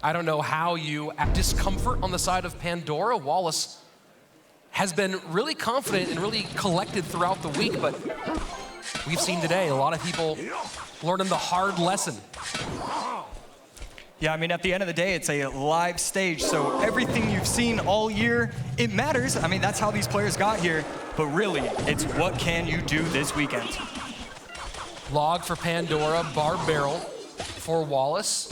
I don't know how you discomfort on the side of Pandora. Wallace has been really confident and really collected throughout the week, but we've seen today a lot of people learning the hard lesson. Yeah, I mean, at the end of the day, it's a live stage, so everything you've seen all year, it matters. I mean, that's how these players got here, but really, it's what can you do this weekend? Log for Pandora, bar barrel for Wallace.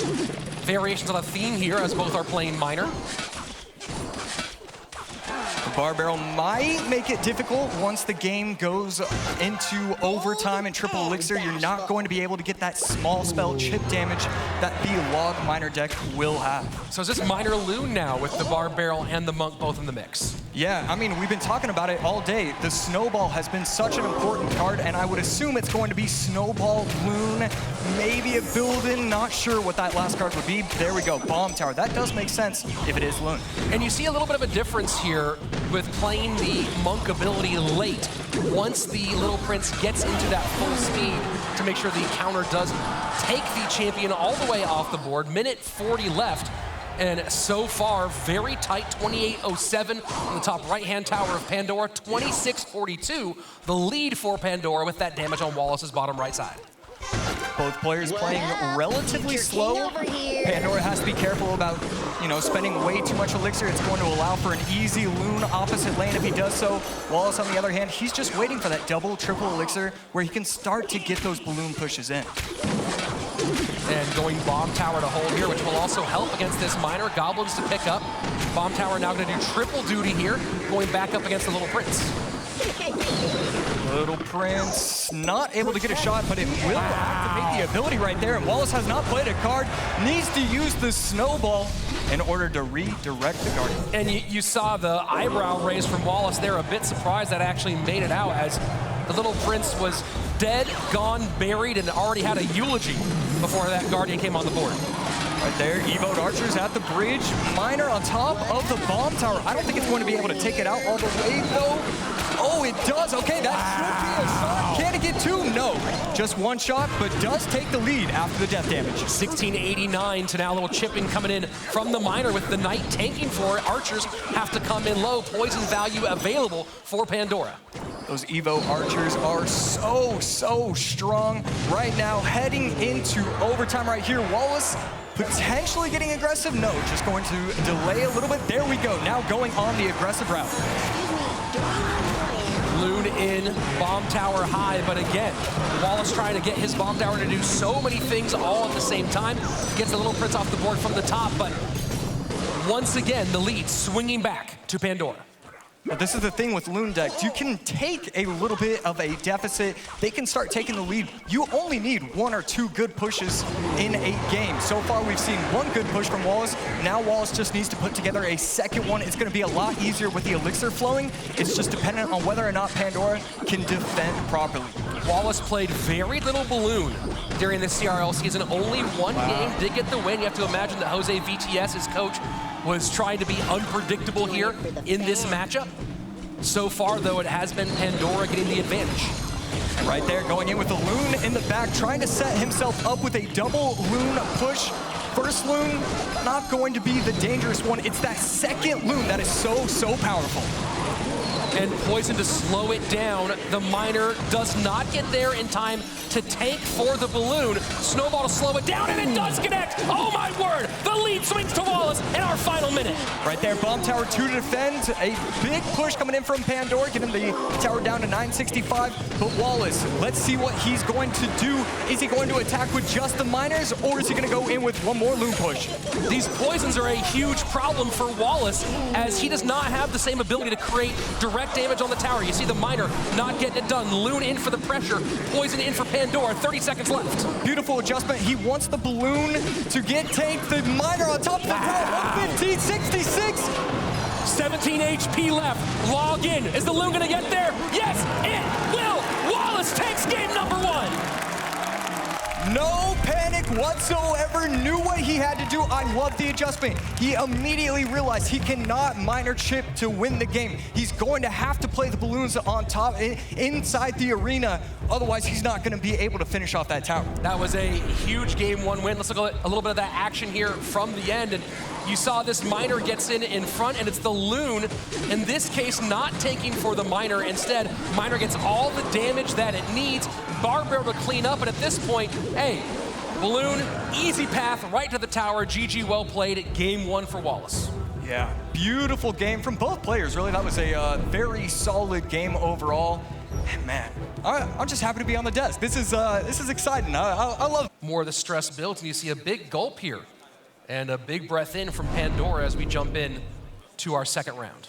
Variations on a theme here as both are playing minor. The bar barrel might make it difficult once the game goes into overtime and triple elixir. You're not going to be able to get that small spell chip damage that the log minor deck will have. So is this minor loon now with the bar barrel and the monk both in the mix? Yeah, I mean, we've been talking about it all day. The snowball has been such an important card, and I would assume it's going to be snowball, loon, maybe a build-in, not sure what that last card would be. There we go, bomb tower. That does make sense if it is loon. And you see a little bit of a difference here with playing the monk ability late. Once the Little Prince gets into that full speed to make sure the counter does take the champion all the way off the board. Minute 40 left. And so far, very tight, 28:07 on the top right-hand tower of Pandora, 26:42, the lead for Pandora with that damage on Wallace's bottom right side. Both players playing relatively slow. Pandora has to be careful about, spending way too much elixir. It's going to allow for an easy loon opposite lane if he does so. Wallace, on the other hand, he's just waiting for that double, triple elixir where he can start to get those balloon pushes in. And going bomb tower to hold here, which will also help against this minor. Goblins to pick up. Bomb tower now going to do triple duty here, going back up against the Little Prince. Little Prince not able to get a shot, but it will activate the ability right there. And Wallace has not played a card, needs to use the snowball in order to redirect the Guardian. And you saw the eyebrow raise from Wallace there, a bit surprised that actually made it out as the Little Prince was dead, gone, buried, and already had a eulogy before that Guardian came on the board. Right there, Evoed Archers at the bridge. Miner on top of the bomb tower. I don't think it's going to be able to take it out all the way, though. Oh, it does. Okay, that should be a shot. Can it get two? No. Just one shot, but does take the lead after the death damage. 1689 to now a little chipping coming in from the miner with the Knight tanking for it. Archers have to come in low. Poison value available for Pandora. Those Evo Archers are so strong right now. Heading into overtime right here. Wallace potentially getting aggressive. No, just going to delay a little bit. There we go. Now going on the aggressive route. Loon in, bomb tower high, but again, Wallace trying to get his bomb tower to do so many things all at the same time. Gets the Little Prince off the board from the top, but once again, the lead swinging back to Pandora. But this is the thing with Loon decks. You can take a little bit of a deficit. They can start taking the lead. You only need one or two good pushes in a game. So far, we've seen one good push from Wallace. Now Wallace just needs to put together a second one. It's going to be a lot easier with the elixir flowing. It's just dependent on whether or not Pandora can defend properly. Wallace played very little balloon during the CRL season. Only one game did get the win. You have to imagine that Jose VTS, his coach, was trying to be unpredictable here in this matchup. So far, though, it has been Pandora getting the advantage. Right there, going in with the Loon in the back, trying to set himself up with a double Loon push. First Loon, not going to be the dangerous one. It's that second Loon that is so powerful. And Poison to slow it down. The miner does not get there in time to tank for the balloon. Snowball to slow it down, and it does connect. Oh my word! The lead swings to Wallace in our final minute. Right there, bomb tower 2 to defend. A big push coming in from Pandora, getting the tower down to 965. But Wallace, let's see what he's going to do. Is he going to attack with just the miners, or is he going to go in with one more loon push? These poisons are a huge problem for Wallace, as he does not have the same ability to create direct damage on the tower. You see the miner not getting it done. Loon in for the pressure. Poison in for Pandora. 30 seconds left. Beautiful adjustment. He wants the balloon to get tanked. The miner on top of the tower. 115, 66. 17 HP left. Log in. Is the Loon going to get there? Yes, it will. Wallace takes game number 1. No panic whatsoever, knew what he had to do. I love the adjustment. He immediately realized he cannot minor chip to win the game. He's going to have to play the balloons on top, inside the arena. Otherwise, he's not going to be able to finish off that tower. That was a huge game one win. Let's look at a little bit of that action here from the end. And you saw this miner gets in front, and it's the Loon, in this case, not taking for the miner. Instead, miner gets all the damage that it needs. Barbell to clean up, and at this point, hey, Balloon, easy path right to the tower. GG, well played. Game one for Wallace. Yeah, beautiful game from both players, really. That was a very solid game overall. And man, I'm just happy to be on the desk. This is exciting. I love it. More of the stress builds, and you see a big gulp here and a big breath in from Pandora as we jump in to our second round.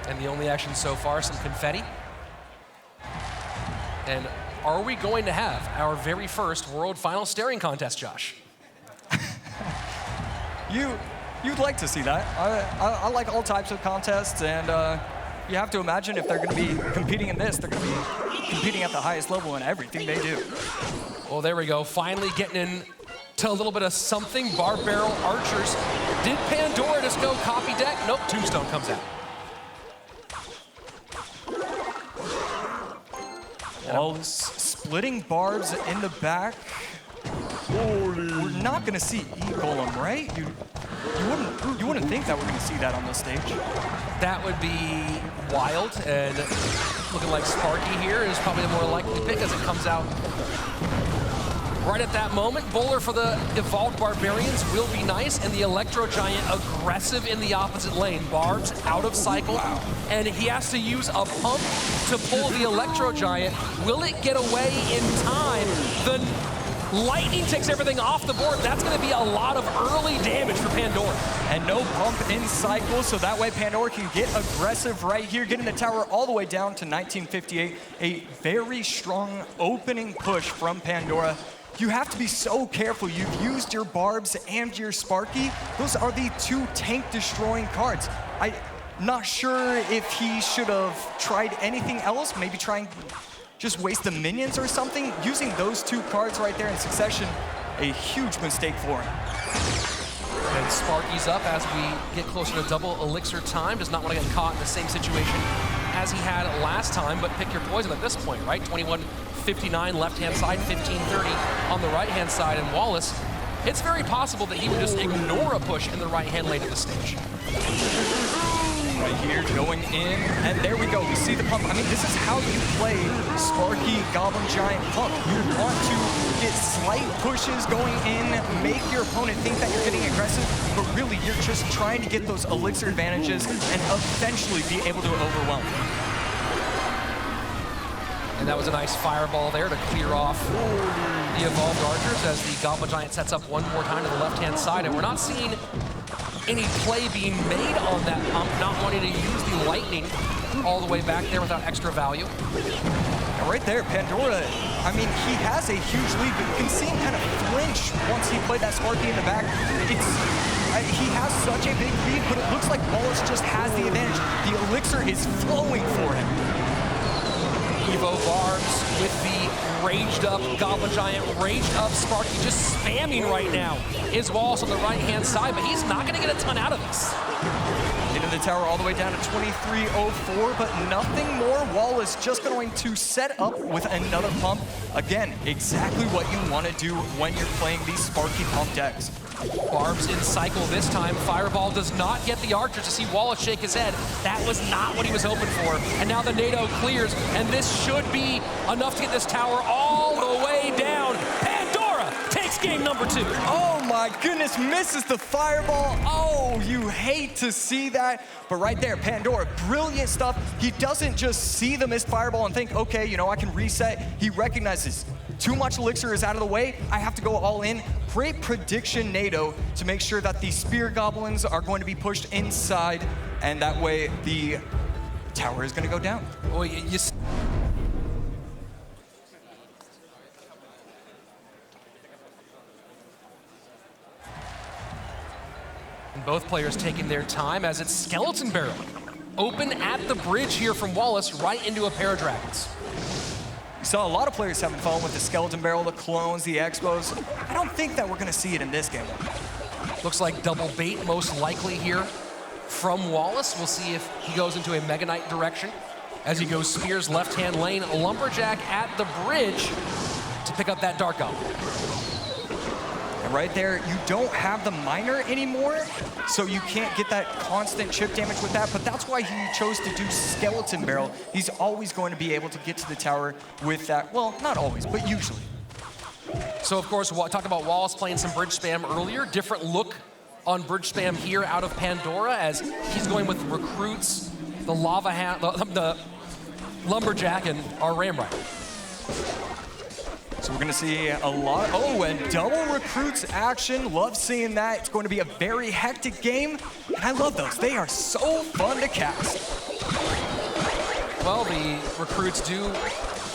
And the only action so far, some confetti. And are we going to have our very first World Final Staring Contest, Josh? You'd like to see that. I like all types of contests, and you have to imagine if they're going to be competing in this, they're going to be competing at the highest level in everything they do. Well, there we go. Finally getting in to a little bit of something. Bar Barrel Archers. Did Pandora just go copy deck? Nope, Tombstone comes out. Wallace splitting barbs in the back. We're not going to see E-Golem, right? You wouldn't think that we're going to see that on this stage. That would be wild, and looking like Sparky here is probably the more likely pick as it comes out. Right at that moment, Bowler for the Evolved Barbarians will be nice, and the Electro Giant aggressive in the opposite lane. Barbs out of cycle, wow. And he has to use a pump to pull the Electro Giant. Will it get away in time? The Lightning takes everything off the board. That's going to be a lot of early damage for Pandora. And no pump in cycle, so that way Pandora can get aggressive right here, getting the tower all the way down to 1958. A very strong opening push from Pandora. You have to be so careful. You've used your Barbs and your Sparky. Those are the two tank-destroying cards. I'm not sure if he should have tried anything else, maybe trying just waste the minions or something. Using those two cards right there in succession, a huge mistake for him. And Sparky's up as we get closer to double elixir time. Does not want to get caught in the same situation as he had last time, but pick your poison at this point, right? 21:59 left-hand side, 15:30 on the right-hand side. And Wallace, it's very possible that he would just ignore a push in the right-hand lane of the stage. Right here, going in, and there we go. We see the pump. I mean, this is how you play Sparky Goblin Giant Pump. You want to get slight pushes going in, make your opponent think that you're getting aggressive, but really you're just trying to get those elixir advantages and eventually be able to overwhelm. And that was a nice fireball there to clear off the Evolved Archers as the Goblin Giant sets up one more time to the left-hand side. And we're not seeing any play being made on that pump, not wanting to use the Lightning all the way back there without extra value. And right there, Pandora, I mean, he has a huge lead, but you can see him kind of flinch once he played that Sparky in the back. He has such a big lead, but it looks like Wallace just has the advantage. The elixir is flowing for him. Evo Barbs with the raged up Goblin Giant, raged up Sparky, just spamming right now. Is Wallace on the right-hand side, but he's not gonna get a ton out of this. Into the tower all the way down to 23:04, but nothing more. Wallace just going to set up with another pump. Again, exactly what you want to do when you're playing these Sparky pump decks. Barbs in cycle this time. Fireball does not get the Archer to see Wallace shake his head. That was not what he was hoping for. And now the NATO clears, and this should be enough to get this tower all the way down. Pandora takes game number 2. Oh my goodness, misses the fireball. Oh, you hate to see that. But right there, Pandora, brilliant stuff. He doesn't just see the missed fireball and think, okay, you know, I can reset. He recognizes too much elixir is out of the way. I have to go all in. Great prediction, NATO, to make sure that the Spear Goblins are going to be pushed inside, and that way the tower is going to go down. Well, and both players taking their time as it's Skeleton Barrel open at the bridge here from Wallace, right into a pair of dragons. We saw a lot of players having fun with the skeleton barrel, the clones, the expos. I don't think that we're gonna see it in this game. Looks like double bait most likely here from Wallace. We'll see if he goes into a Mega Knight direction as he goes Spears left-hand lane. Lumberjack at the bridge to pick up that Dark Goblin. And right there, you don't have the miner anymore, so you can't get that constant chip damage with that, but that's why he chose to do skeleton barrel. He's always going to be able to get to the tower with that. Well, not always, but usually. So, of course, we talked about Wallace playing some bridge spam earlier. Different look on bridge spam here out of Pandora as he's going with recruits, the lava hand, the lumberjack, and our ram rider. So we're gonna see a lot, and double recruits action. Love seeing that. It's going to be a very hectic game, and I love those. They are so fun to cast. Well, the recruits do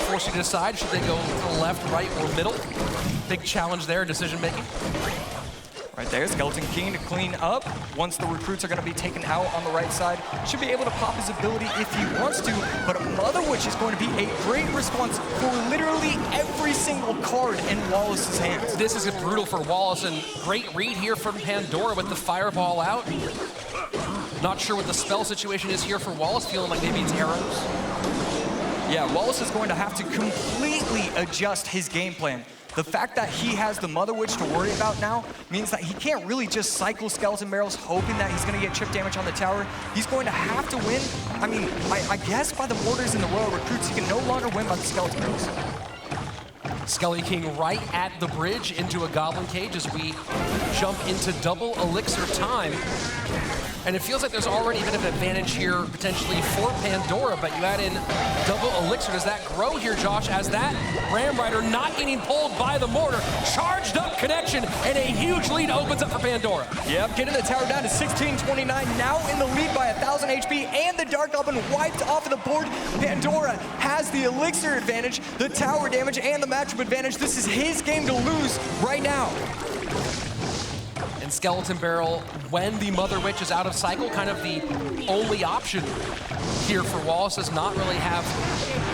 force you to decide, should they go to the left, right, or middle? Big challenge there, decision making. Right there, Skeleton King to clean up. Once the recruits are gonna be taken out on the right side, should be able to pop his ability if he wants to, but Mother Witch is going to be a great response for literally every single card in Wallace's hands. This is brutal for Wallace, and great read here from Pandora with the fireball out. Not sure what the spell situation is here for Wallace, feeling like maybe it's arrows. Yeah, Wallace is going to have to completely adjust his game plan. The fact that he has the Mother Witch to worry about now means that he can't really just cycle skeleton barrels hoping that he's going to get chip damage on the tower. He's going to have to win. I mean, I guess by the mortars and the royal recruits, he can no longer win by the skeleton barrels. Skelly King right at the bridge into a goblin cage as we jump into double elixir time. And it feels like there's already a bit of an advantage here potentially for Pandora, but you add in double elixir. Does that grow here, Josh, as that Ram Rider not getting pulled by the mortar, charged up connection, and a huge lead opens up for Pandora. Yep, getting the tower down to 1629, now in the lead by 1,000 HP, and the Dark Goblin wiped off of the board. Pandora has the elixir advantage, the tower damage, and the matchup advantage. This is his game to lose right now. And Skeleton Barrel, when the Mother Witch is out of cycle, kind of the only option here for Wallace, does not really have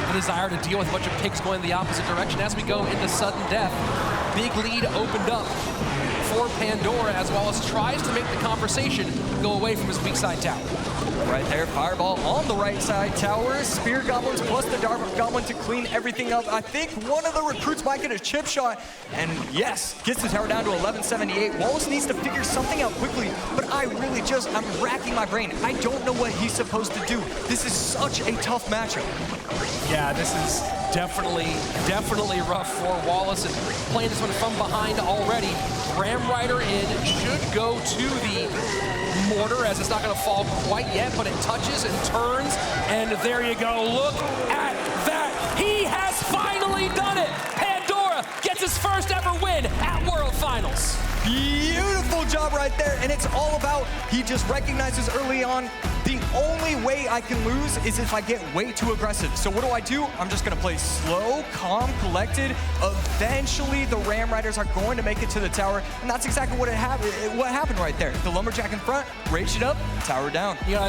the desire to deal with a bunch of pigs going the opposite direction. As we go into sudden death, big lead opened up for Pandora as Wallace tries to make the conversation go away from his weak side tower. Right there, fireball on the right side tower. Spear goblins plus the Dark Goblin to clean everything up. I think one of the recruits might get a chip shot. And yes, gets the tower down to 1178. Wallace needs to figure something out quickly, but I'm racking my brain. I don't know what he's supposed to do. This is such a tough matchup. Yeah, this is definitely rough for Wallace, and playing this one from behind already. Ram Rider in should go to the mortar, as it's not going to fall quite yet, but it touches and turns, and there you go. Look at that. He has finally done it. Pandora gets his first ever win at World Finals. Beautiful job right there, and it's all about, he just recognizes early on, the only way I can lose is if I get way too aggressive. So what do? I'm just gonna play slow, calm, collected. Eventually, the Ram Riders are going to make it to the tower, and that's exactly what happened right there. The Lumberjack in front, raged it up, tower down. You know,